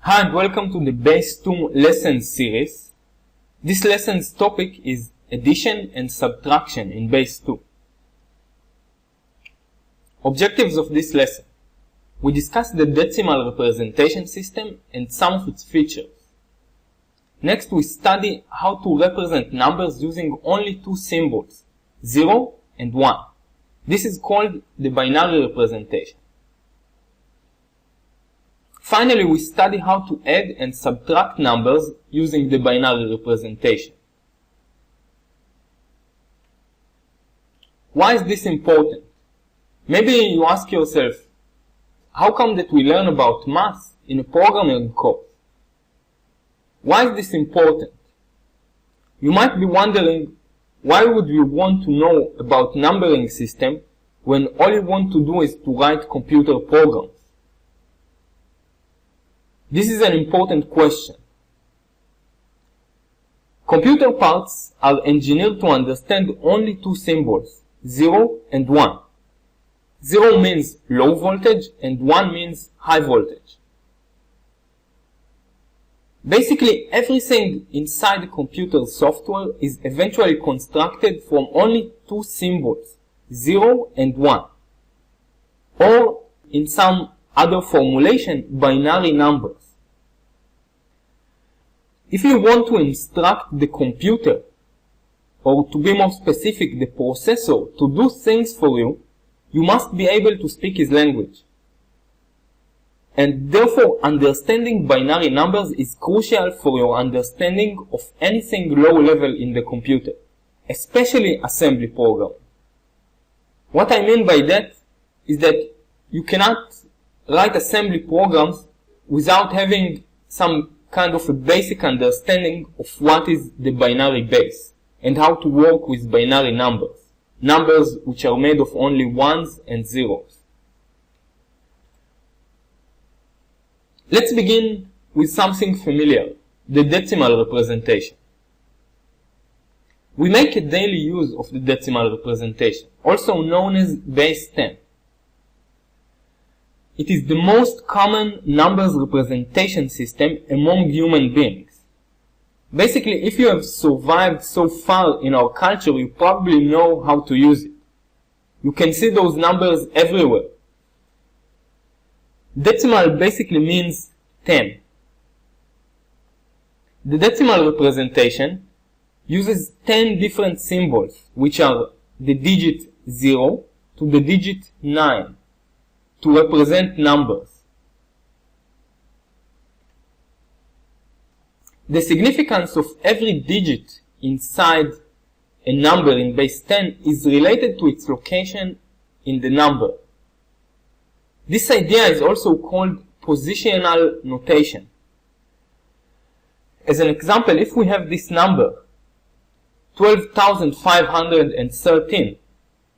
Hi and welcome to the Base 2 Lessons series. This lesson's topic is addition and subtraction in Base 2. Objectives of this lesson. We discuss the decimal representation system and some of its features. Next, we study how to represent numbers using only two symbols, 0 and 1. This is called the binary representation. Finally, we study how to add and subtract numbers using the binary representation. Why is this important? Maybe you ask yourself, how come that we learn about math in a programming course? Why is this important? You might be wondering, why would you want to know about numbering system when all you want to do is to write computer programs? This is an important question. Computer parts are engineered to understand only two symbols, 0 and 1. 0 means low voltage and 1 means high voltage. Basically, everything inside the computer software is eventually constructed from only two symbols, 0 and 1. Or, in some other formulation, binary numbers. If you want to instruct the computer, or to be more specific, the processor, to do things for you, you must be able to speak his language. And therefore, understanding binary numbers is crucial for your understanding of anything low level in the computer, especially assembly programming. What I mean by that is that you cannot write assembly programs without having some kind of a basic understanding of what is the binary base and how to work with binary numbers, numbers which are made of only ones and zeros. Let's begin with something familiar, the decimal representation. We make a daily use of the decimal representation, also known as base 10. It is the most common numbers representation system among human beings. Basically, if you have survived so far in our culture, you probably know how to use it. You can see those numbers everywhere. Decimal basically means 10. The decimal representation uses 10 different symbols, which are the digit 0 to the digit 9. To represent numbers. The significance of every digit inside a number in base 10 is related to its location in the number. This idea is also called positional notation. As an example, if we have this number, 12,513,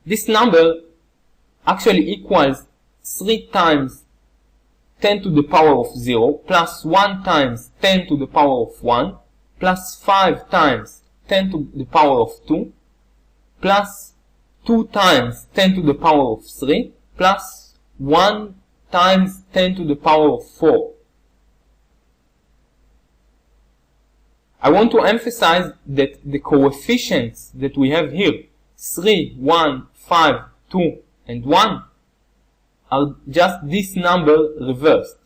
this number actually equals 3 times 10 to the power of 0 plus 1 times 10 to the power of 1 plus 5 times 10 to the power of 2 plus 2 times 10 to the power of 3 plus 1 times 10 to the power of 4. I want to emphasize that the coefficients that we have here, 3, 1, 5, 2, and 1, are just this number reversed.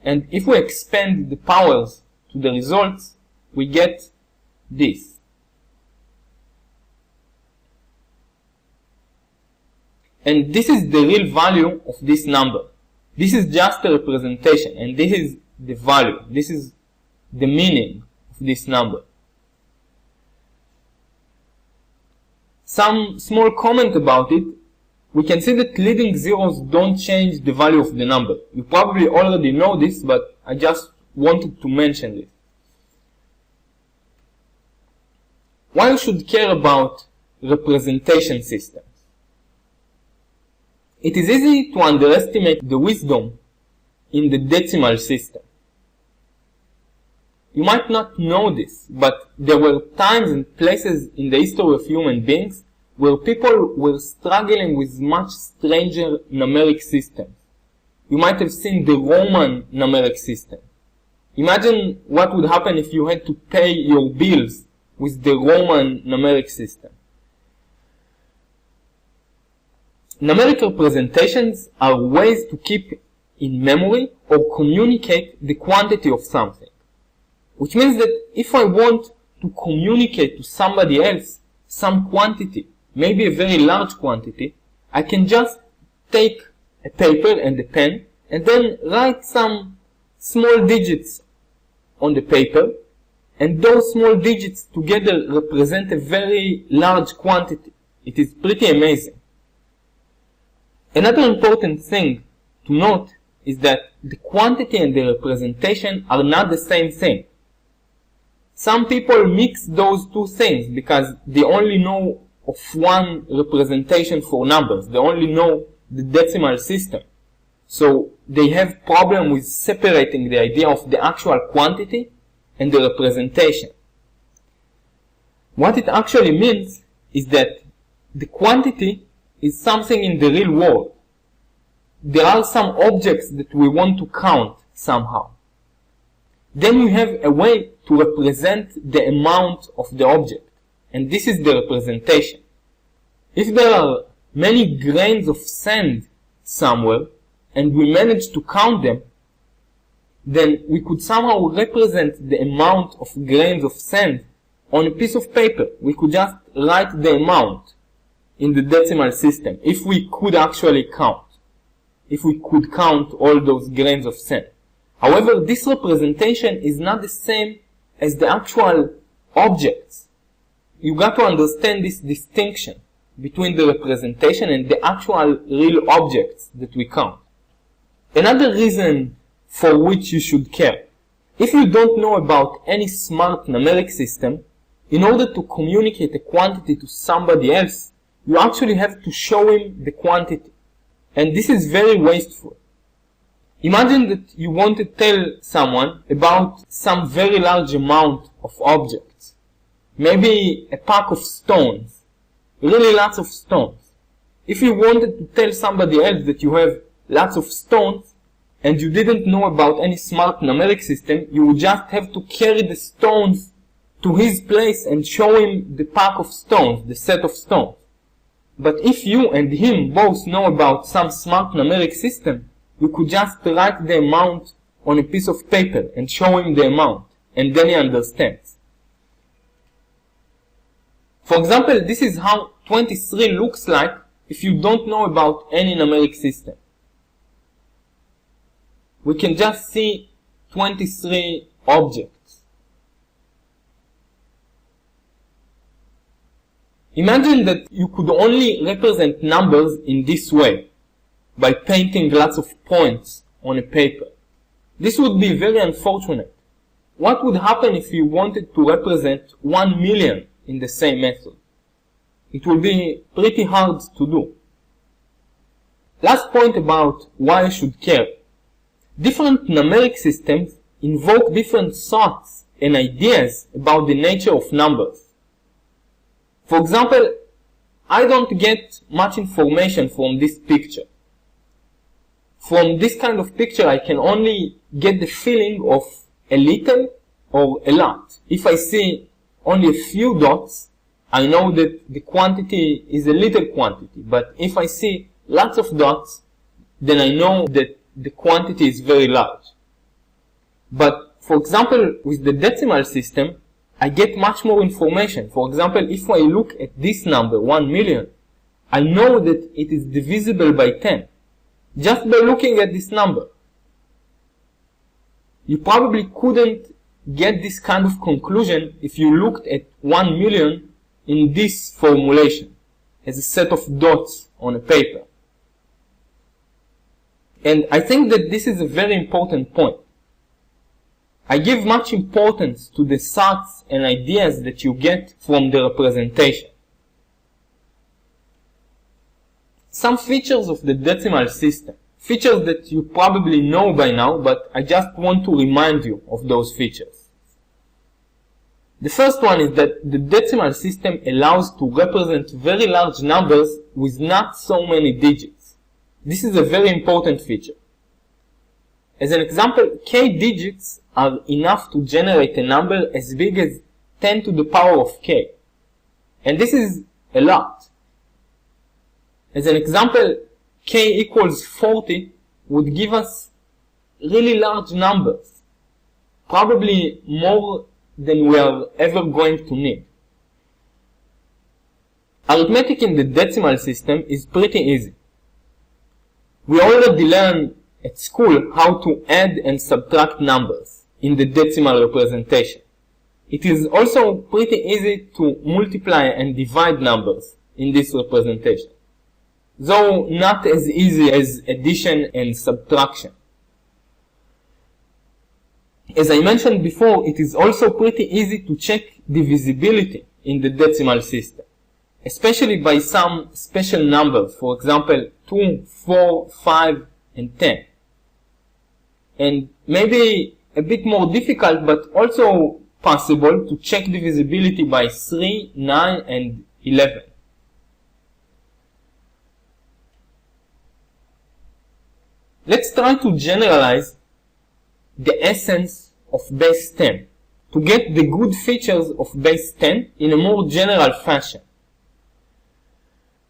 And if we expand the powers to the results, we get this. And this is the real value of this number. This is just a representation, and this is the value. This is the meaning of this number. Some small comment about it. We can see that leading zeros don't change the value of the number. You probably already know this, but I just wanted to mention this. Why you should care about representation systems? It is easy to underestimate the wisdom in the decimal system. You might not know this, but there were times and places in the history of human beings where people were struggling with much stranger numeric systems. you might have seen the Roman numeric system. Imagine what would happen if you had to pay your bills with the Roman numeric system. Numeric representations are ways to keep in memory or communicate the quantity of something. Which means that if I want to communicate to somebody else some quantity, maybe a very large quantity, I can just take a paper and a pen and then write some small digits on the paper, and those small digits together represent a very large quantity. It is pretty amazing. Another important thing to note is that the quantity and the representation are not the same thing. Some people mix those two things because they only know of one representation for numbers. They only know the decimal system. So they have problem with separating the idea of the actual quantity and the representation. What it actually means is that the quantity is something in the real world. There are some objects that we want to count somehow. Then we have a way to represent the amount of the object, and this is the representation. If there are many grains of sand somewhere, and we manage to count them, then we could somehow represent the amount of grains of sand on a piece of paper. We could just write the amount in the decimal system, if we could actually count. If we could count all those grains of sand. However, this representation is not the same as the actual objects. You got to understand this distinction between the representation and the actual real objects that we count. Another reason for which you should care. If you don't know about any smart numeric system, in order to communicate a quantity to somebody else, you actually have to show him the quantity. And this is very wasteful. Imagine that you want to tell someone about some very large amount of objects. Maybe a pack of stones. Really lots of stones. If you wanted to tell somebody else that you have lots of stones, and you didn't know about any smart numeric system, you would just have to carry the stones to his place and show him the pack of stones, the set of stones. But if you and him both know about some smart numeric system, you could just write the amount on a piece of paper and show him the amount, and then he understands. For example, this is how 23 looks like if you don't know about any numeric system. We can just see 23 objects. Imagine that you could only represent numbers in this way, by painting lots of points on a paper. This would be very unfortunate. What would happen if you wanted to represent 1 million in the same method? It would be pretty hard to do. Last point about why you should care. Different numeric systems invoke different thoughts and ideas about the nature of numbers. For example, I don't get much information from this picture. From this kind of picture, I can only get the feeling of a little or a lot. If I see only a few dots, I know that the quantity is a little quantity. But if I see lots of dots, then I know that the quantity is very large. But, for example, with the decimal system, I get much more information. For example, if I look at this number, 1 million, I know that it is divisible by 10. Just by looking at this number. You probably couldn't get this kind of conclusion if you looked at 1 million in this formulation, as a set of dots on a paper. And I think that this is a very important point. I give much importance to the thoughts and ideas that you get from the representation. Some features of the decimal system. Features that you probably know by now, but I just want to remind you of those features. The first one is that the decimal system allows to represent very large numbers with not so many digits. This is a very important feature. As an example, k digits are enough to generate a number as big as 10 to the power of k. And this is a lot. As an example, k equals 40 would give us really large numbers, probably more than we are ever going to need. Arithmetic in the decimal system is pretty easy. We already learned at school how to add and subtract numbers in the decimal representation. It is also pretty easy to multiply and divide numbers in this representation, though not as easy as addition and subtraction. As I mentioned before, it is also pretty easy to check divisibility in the decimal system, especially by some special numbers, for example 2, 4, 5, and 10. And maybe a bit more difficult, but also possible, to check divisibility by 3, 9, and 11. Let's try to generalize the essence of base 10 to get the good features of base 10 in a more general fashion.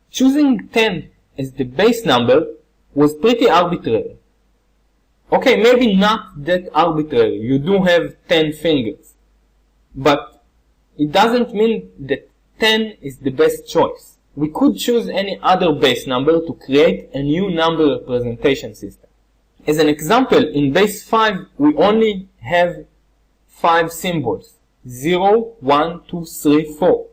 Choosing 10 as the base number was pretty arbitrary. Okay, maybe not that arbitrary, you do have 10 fingers, but it doesn't mean that 10 is the best choice. We could choose any other base number to create a new number representation system. As an example, in base 5 we only have 5 symbols: 0, 1, 2, 3, 4.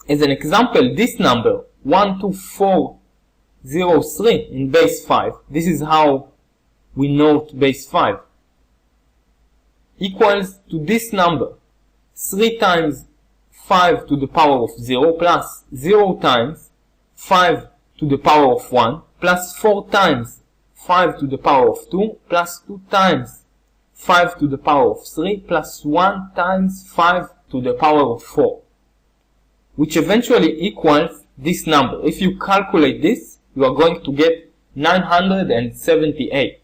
As an example, this number 12403 in base 5, this is how we note base 5, equals to this number 3 times 5 to the power of 0 plus 0 times 5 to the power of 1 plus 4 times 5 to the power of 2 plus 2 times 5 to the power of 3 plus 1 times 5 to the power of 4, which eventually equals this number. If you calculate this, you are going to get 978,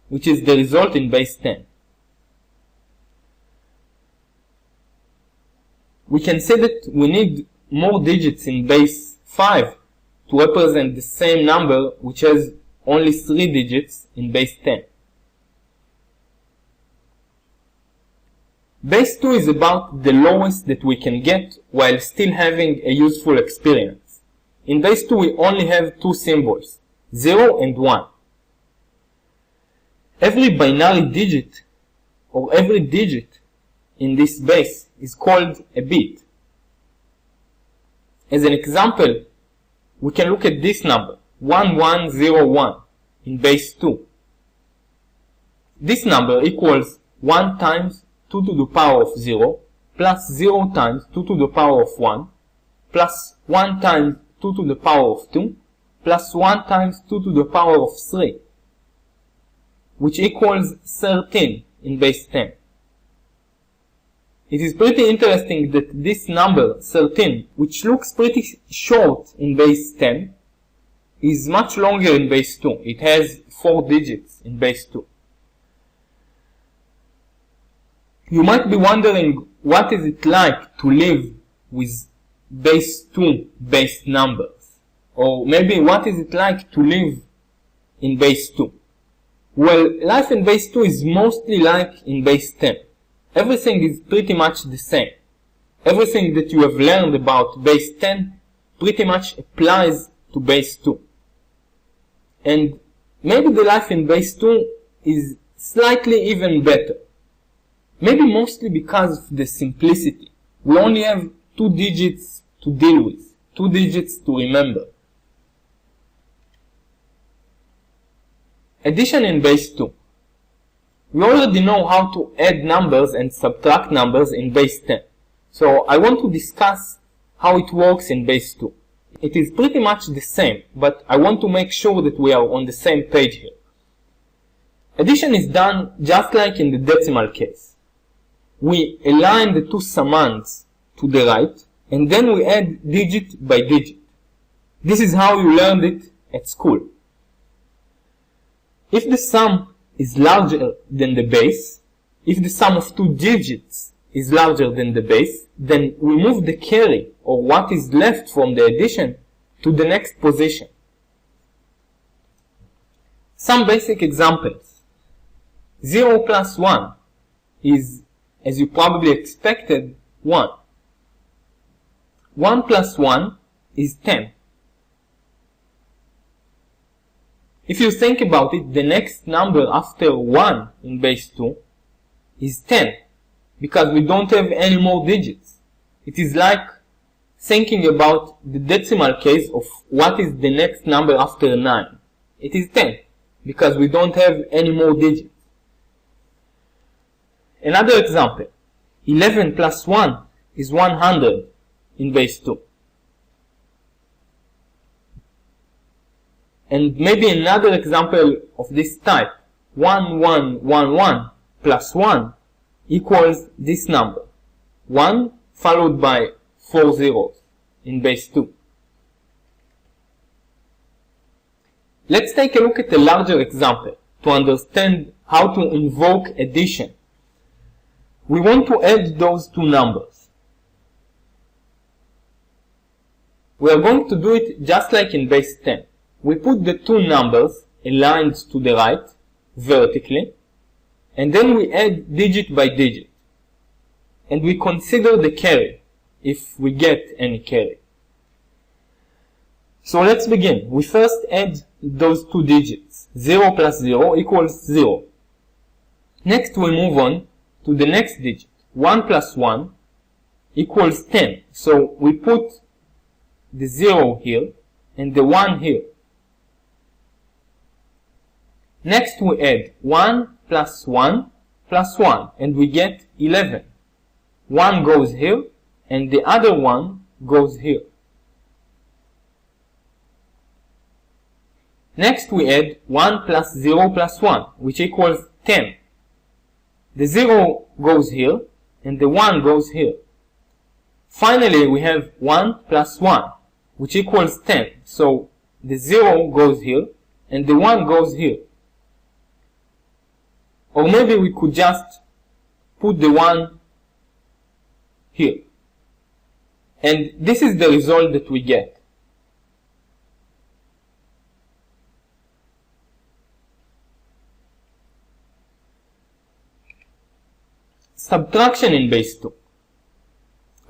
which is the result in base 10. We can say that we need more digits in base 5 to represent the same number, which has only 3 digits in base 10. Base 2 is about the lowest that we can get while still having a useful experience. In base 2 we only have 2 symbols, 0 and 1. Every binary digit, or every digit in this base, is called a bit. As an example, we can look at this number, 1101, in base 2. This number equals 1 times 2 to the power of 0, plus 0 times 2 to the power of 1, plus 1 times 2 to the power of 2, plus 1 times 2 to the power of 3, which equals 13 in base 10. It is pretty interesting that this number, 13, which looks pretty short in base 10, is much longer in base 2. It has 4 digits in base 2. You might be wondering, what is it like to live with base 2 based numbers? Or maybe what is it like to live in base 2? Well, life in base 2 is mostly like in base 10. Everything is pretty much the same. Everything that you have learned about base 10 pretty much applies to base 2. And maybe the life in base 2 is slightly even better. Maybe mostly because of the simplicity. We only have 2 digits to deal with, 2 digits to remember. Addition in base 2. We already know how to add numbers and subtract numbers in base 10. So I want to discuss how it works in base 2. It is pretty much the same, but I want to make sure that we are on the same page here. Addition is done just like in the decimal case. We align the 2 summands to the right, and then we add digit by digit. This is how you learned it at school. If the sum is larger than the base, if the sum of two digits is larger than the base, then we move the carry, or what is left from the addition, to the next position. Some basic examples. 0 plus 1 is, as you probably expected, 1. 1 plus 1 is 10. If you think about it, the next number after 1 in base 2 is 10, because we don't have any more digits. It is like thinking about the decimal case of what is the next number after 9. It is 10, because we don't have any more digits. Another example, 11 plus 1 is 100 in base 2. And maybe another example of this type, 1111 plus 1 equals this number, 1 followed by 4 zeros in base 2. Let's take a look at a larger example to understand how to invoke addition. We want to add those two numbers. We are going to do it just like in base 10. We put the two numbers aligned to the right, vertically, and then we add digit by digit. And we consider the carry, if we get any carry. So let's begin. We first add those two digits. 0 plus 0 equals 0. Next we move on to the next digit. 1 plus 1 equals 10. So we put the 0 here and the 1 here. Next we add 1 plus 1 plus 1 and we get 11. 1 goes here and the other one goes here. Next we add 1 plus 0 plus 1, which equals 10. The 0 goes here and the 1 goes here. Finally we have 1 plus 1, which equals 10. So the 0 goes here and the 1 goes here. Or maybe we could just put the 1 here. And this is the result that we get. Subtraction in base 2.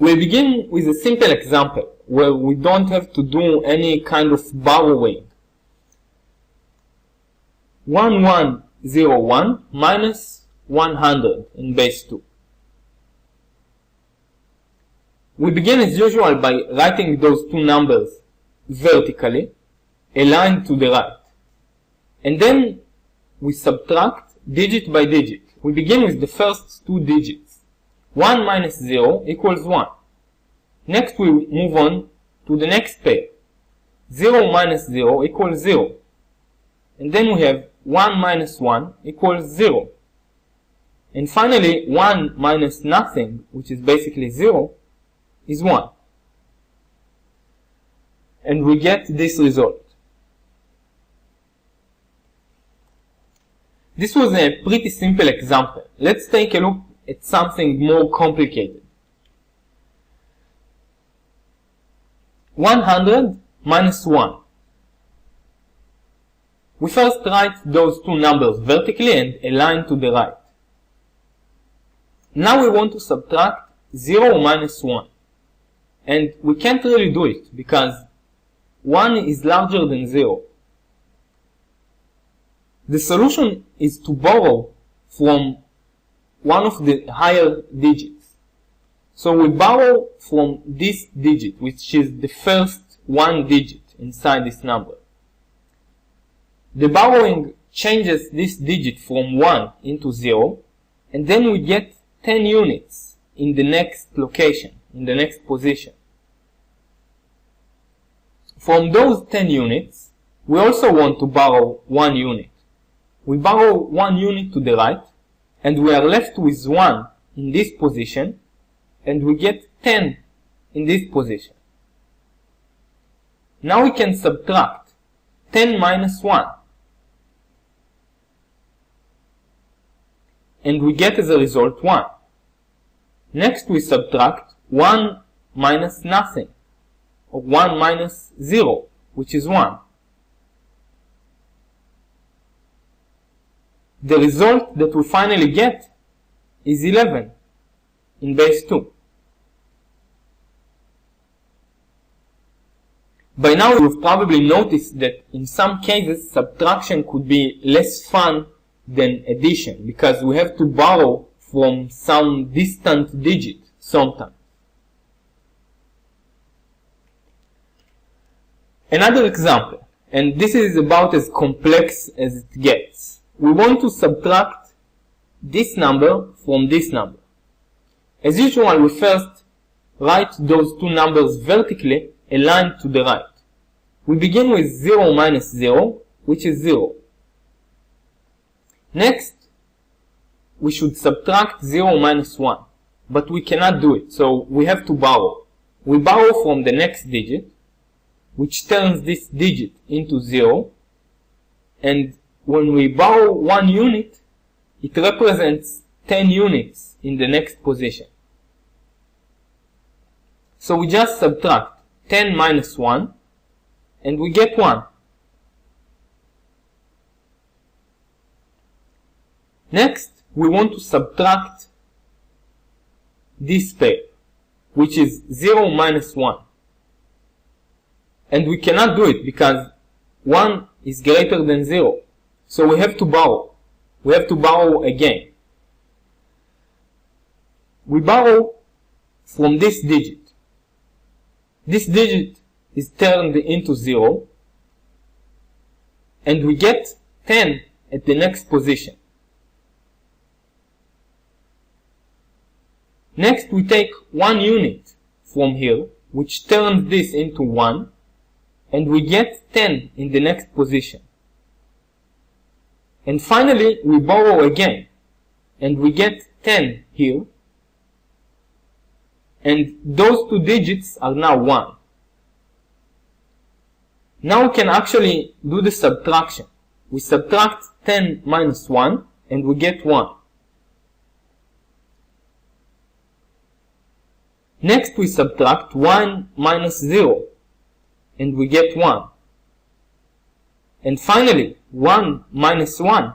We begin with a simple example where we don't have to do any kind of borrowing. 1101 minus 100 in base 2. We begin as usual by writing those two numbers vertically, aligned to the right. And then we subtract digit by digit. We begin with the first two digits. 1 minus 0 equals 1. Next we move on to the next pair. 0 minus 0 equals 0. And then we have 1 minus 1 equals 0. And finally 1 minus nothing, which is basically 0, is 1. And we get this result. This was a pretty simple example. Let's take a look at something more complicated. 100 minus 1. We first write those two numbers vertically and align to the right. Now we want to subtract 0 minus 1. And we can't really do it because 1 is larger than 0. The solution is to borrow from one of the higher digits. So we borrow from this digit, which is the first one digit inside this number. The borrowing changes this digit from 1 into 0, and then we get 10 units in the next location, in the next position. From those 10 units, we also want to borrow 1 unit. We borrow 1 unit to the right, and we are left with 1 in this position, and we get 10 in this position. Now we can subtract 10 minus 1. and we get as a result 1. Next we subtract 1 minus nothing, or 1 minus 0, which is 1. The result that we finally get is 11 in base 2. By now you've probably noticed that in some cases subtraction could be less fun than addition, because we have to borrow from some distant digit sometimes. Another example, and this is about as complex as it gets. We want to subtract this number from this number. As usual, we first write those two numbers vertically aligned to the right. We begin with 0 minus 0, which is 0. Next, we should subtract 0 minus 1, but we cannot do it, so we have to borrow. We borrow from the next digit, which turns this digit into 0, and when we borrow 1 unit, it represents 10 units in the next position. So we just subtract 10 minus 1, and we get 1. Next, we want to subtract this pair, which is 0 minus 1. And we cannot do it because 1 is greater than 0. So we have to borrow. We have to borrow again. We borrow from this digit. This digit is turned into 0, and we get 10 at the next position. Next we take 1 unit from here, which turns this into 1, and we get 10 in the next position. And finally we borrow again, and we get 10 here, and those two digits are now 1. Now we can actually do the subtraction. We subtract 10 minus 1, and we get 1. Next we subtract 1 minus 0, and we get 1. And finally, 1 minus 1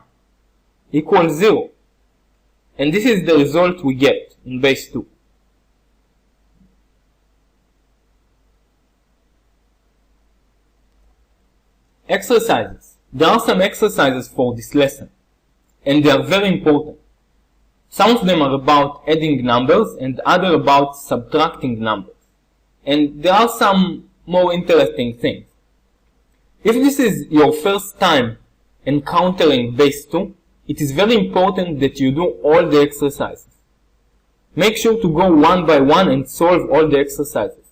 equals 0. And this is the result we get in base 2. Exercises. There are some exercises for this lesson, and they are very important. Some of them are about adding numbers and other about subtracting numbers. And there are some more interesting things. If this is your first time encountering base 2, it is very important that you do all the exercises. Make sure to go one by one and solve all the exercises.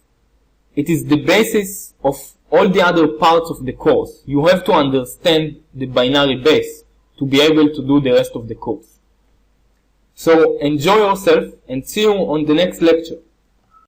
It is the basis of all the other parts of the course. You have to understand the binary base to be able to do the rest of the course. So enjoy yourself and see you on the next lecture.